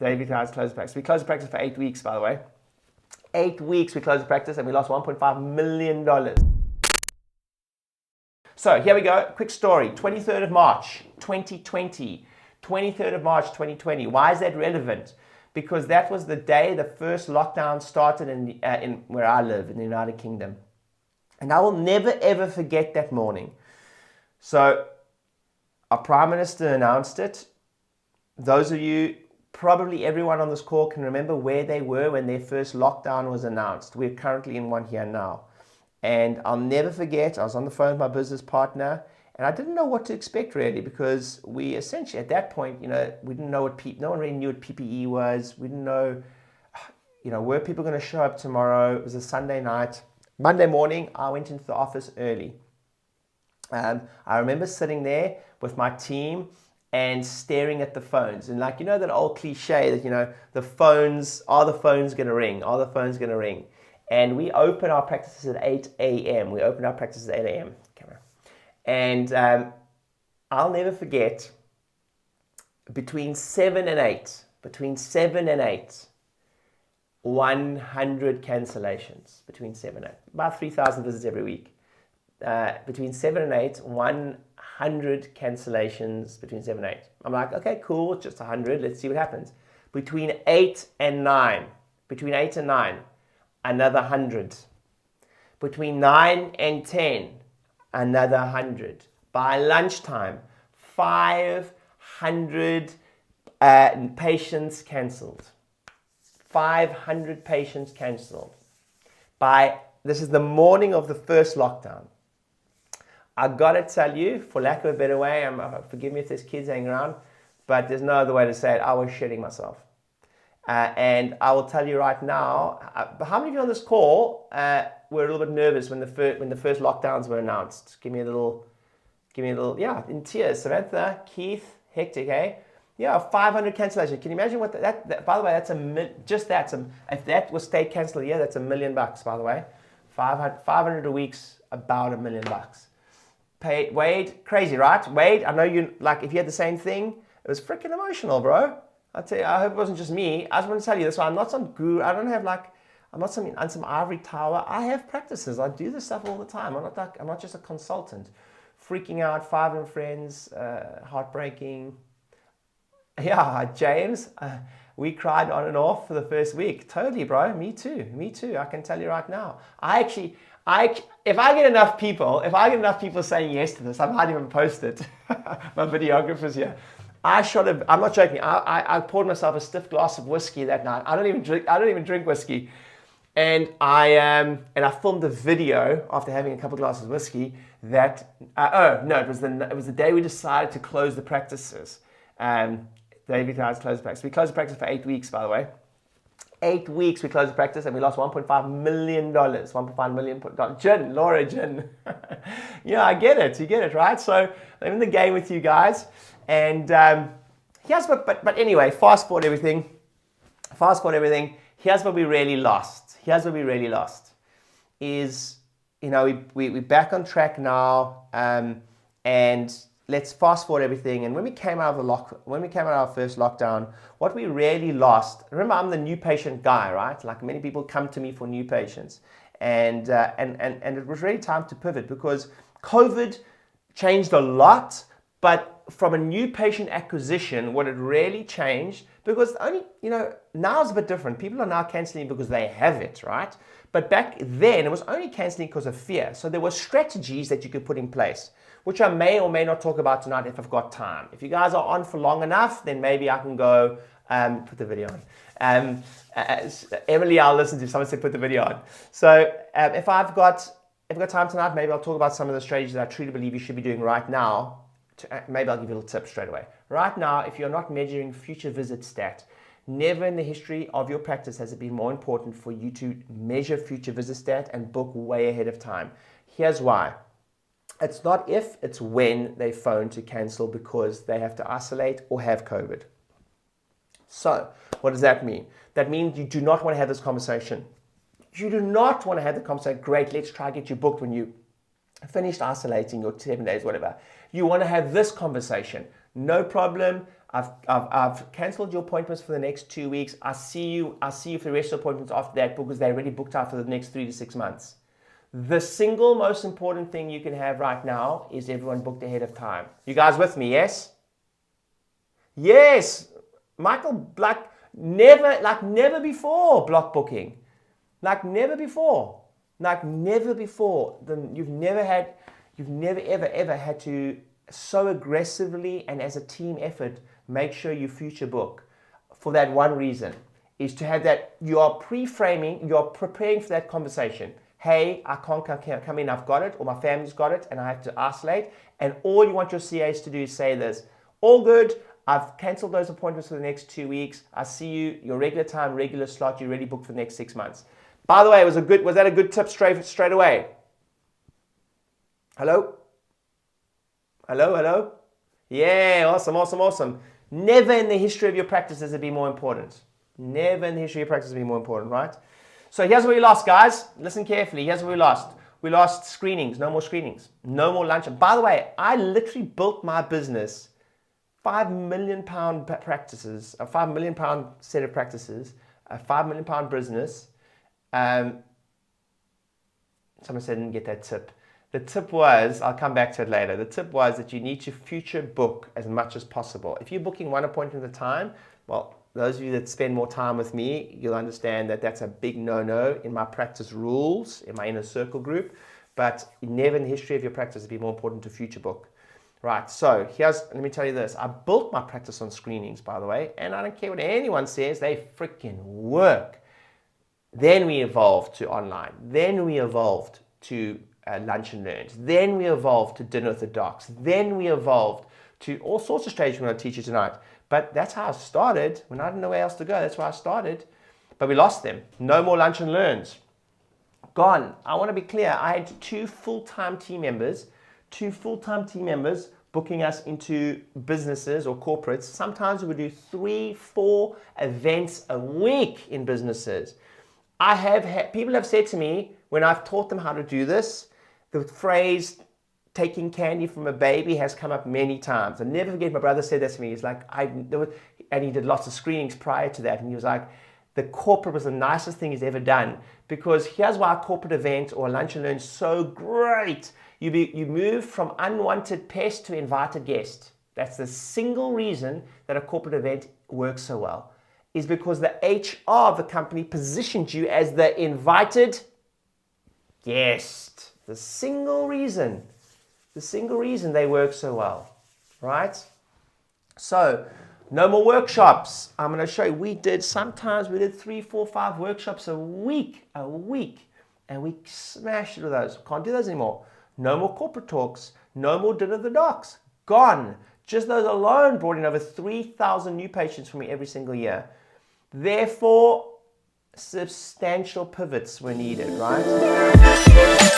David House closed practice. We closed the practice for 8 weeks, by the way. 8 weeks we closed the practice and we lost $1.5 million. So here we go. Quick story. 23rd of March, 2020. 23rd of March, 2020. Why is that relevant? Because that was the day the first lockdown started in where I live, in the United Kingdom. And I will never, ever forget that morning. So our Prime Minister announced it. Those of you, probably everyone on this call can remember where they were when their first lockdown was announced. We're currently in one here now. And I'll never forget, I was on the phone with my business partner, and I didn't know what to expect really, because we essentially at that point, we didn't know no one really knew what PPE was. We didn't know, were people going to show up tomorrow? It was a Sunday night. Monday morning, I went into the office early. I remember sitting there with my team and staring at the phones. And that old cliche that, the phones, are the phones going to ring? Are the phones going to ring? And we open our practices at 8 a.m. We opened our practices at 8 a.m. Camera. And I'll never forget, between 7 and 8, 100 cancellations. Between 7 and 8. About 3,000 visits every week. Between 7 and 8, 100 cancellations between 7 and 8. I'm like, okay, cool, it's just 100, let's see what happens. Between 8 and 9, another 100. Between 9 and 10, another 100. By lunchtime, 500 patients cancelled. 500 patients cancelled. This is the morning of the first lockdown. I gotta tell you, for lack of a better way, forgive me if there's kids hanging around, but there's no other way to say it, I was shitting myself. And I will tell you right now, how many of you on this call were a little bit nervous when the first lockdowns were announced? Give me a little, yeah, in tears. Samantha, Keith, hectic, eh? Yeah, 500 cancellations. Can you imagine what that by the way, if that was state cancelled a year, that's $1 million, by the way. 500 a week's about $1 million. Wade, crazy, right? Wade, I know you, if you had the same thing, it was freaking emotional, bro. I tell you, I hope it wasn't just me. I just want to tell you this. I'm not some guru. I don't have I'm not some ivory tower. I have practices. I do this stuff all the time. I'm not just a consultant. Freaking out, 500 friends, heartbreaking. Yeah, James, we cried on and off for the first week. Totally, bro. Me too. I can tell you right now. If I get enough people saying yes to this, I might even post it. My videographer's here. I'm not joking. I poured myself a stiff glass of whiskey that night. I don't even drink whiskey. And I filmed a video after having a couple of glasses of whiskey that, it was the day we decided to close the practices. David House closed the practice. We closed the practice for 8 weeks, by the way. 8 weeks we closed the practice and we lost $1.5 million. $1.5 million. Laura, Jin. Yeah, I get it. You get it, right? So I'm in the game with you guys. And but anyway, fast forward everything. Here's what we really lost. Is, we're back on track now. And let's fast forward everything. And when we came out of our first lockdown, what we really lost. Remember, I'm the new patient guy, right? Like many people come to me for new patients, and it was really time to pivot because COVID changed a lot. But from a new patient acquisition, what it really changed, because now it's a bit different. People are now canceling because they have it, right? But back then, it was only canceling because of fear. So there were strategies that you could put in place, which I may or may not talk about tonight if I've got time. If you guys are on for long enough, then maybe I can go put the video on. Emily, I'll listen to. Someone said put the video on. So if I've got time tonight, maybe I'll talk about some of the strategies that I truly believe you should be doing right now. Maybe I'll give you a little tip straight away. Right now, if you're not measuring future visit stat, never in the history of your practice has it been more important for you to measure future visit stat and book way ahead of time. Here's why. It's not if, it's when they phone to cancel because they have to isolate or have COVID. So, what does that mean? That means you do not want to have this conversation. You do not want to have the conversation, great, let's try to get you booked when you finished isolating your 7 days, whatever. You want to have this conversation. No problem. I've cancelled your appointments for the next 2 weeks. I'll see you for the rest of the appointments after that because they're already booked out for the next 3 to 6 months. The single most important thing you can have right now is everyone booked ahead of time. You guys with me, yes? Yes! Michael, like never before, block booking. Like never before. You've never ever had to so aggressively and as a team effort make sure you future book for that one reason, is to have that, you are pre-framing, you are preparing for that conversation. Hey, I can't come in, I've got it, or my family's got it, and I have to isolate. And all you want your CAs to do is say this: all good, I've cancelled those appointments for the next 2 weeks. I see you, your regular time, regular slot, you're ready booked for the next 6 months. By the way, was that a good tip straight away? Hello? Hello? Yeah, awesome. Never in the history of your practice has it been more important. Never in the history of your practice has it been more important, right? So here's what we lost, guys. Listen carefully. Here's what we lost. We lost screenings. No more screenings. No more lunch. And by the way, I literally built my business, £5 million practices, a £5 million set of practices, a £5 million business. Someone said I didn't get that tip. The tip was, I'll come back to it later. The tip was that you need to future book as much as possible. If you're booking one appointment at a time, well, those of you that spend more time with me, you'll understand that that's a big no-no in my practice rules, in my inner circle group, but never in the history of your practice has it been more important to future book. Right, so let me tell you this. I built my practice on screenings, by the way, and I don't care what anyone says, they freaking work. Then we evolved to online. Then we evolved to lunch and learns. Then we evolved to dinner with the docs. Then we evolved to all sorts of strategies we're going to teach you tonight. But that's how I started. When I didn't know where else to go, that's where I started. But we lost them. No more lunch and learns. Gone. I want to be clear. I had two full-time team members booking us into businesses or corporates. Sometimes we would do 3-4 events a week in businesses. People have said to me when I've taught them how to do this, the phrase taking candy from a baby has come up many times. I'll never forget, my brother said that to me. He's like, and he did lots of screenings prior to that, and he was like, the corporate was the nicest thing he's ever done, because here's why a corporate event or a lunch and learn is so great. You move from unwanted pest to invited guest. That's the single reason that a corporate event works so well, is because the HR of the company positioned you as the invited guest. The single reason they work so well, right? So, no more workshops. I'm going to show you. Sometimes we did 3, 4, 5 workshops a week, and we smashed it with those. Can't do those anymore. No more corporate talks. No more dinner with the docs. Gone. Just those alone brought in over 3,000 new patients for me every single year. Therefore, substantial pivots were needed, right?